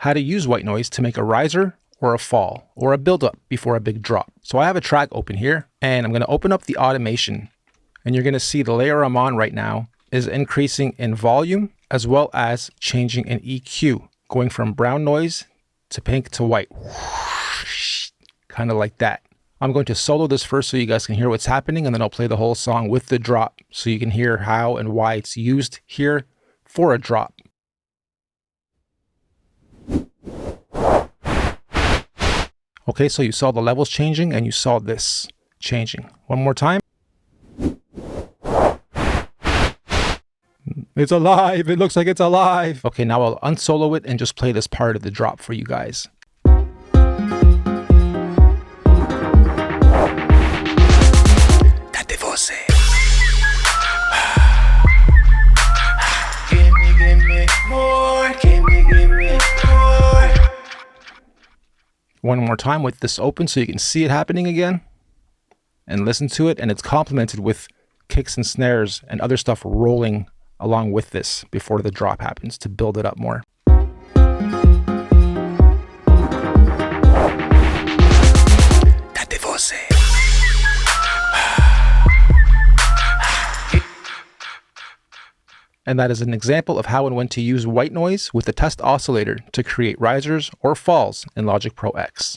how to use white noise to make a riser or a fall or a buildup before a big drop. So I have a track open here and I'm going to open up the automation, and you're going to see the layer I'm on right now is increasing in volume as well as changing in EQ, going from brown noise to pink to white, kind of like that. I'm going to solo this first so you guys can hear what's happening, and then I'll play the whole song with the drop so you can hear how and why it's used here for a drop. Okay, so you saw the levels changing and you saw this changing. One more time. It's alive. It looks like it's alive. Okay, now I'll unsolo it and just play this part of the drop for you guys. One more time with this open so you can see it happening again and listen to it, and it's complemented with kicks and snares and other stuff rolling along with this before the drop happens to build it up more. And that is an example of how and when to use white noise with the test oscillator to create risers or falls in Logic Pro X.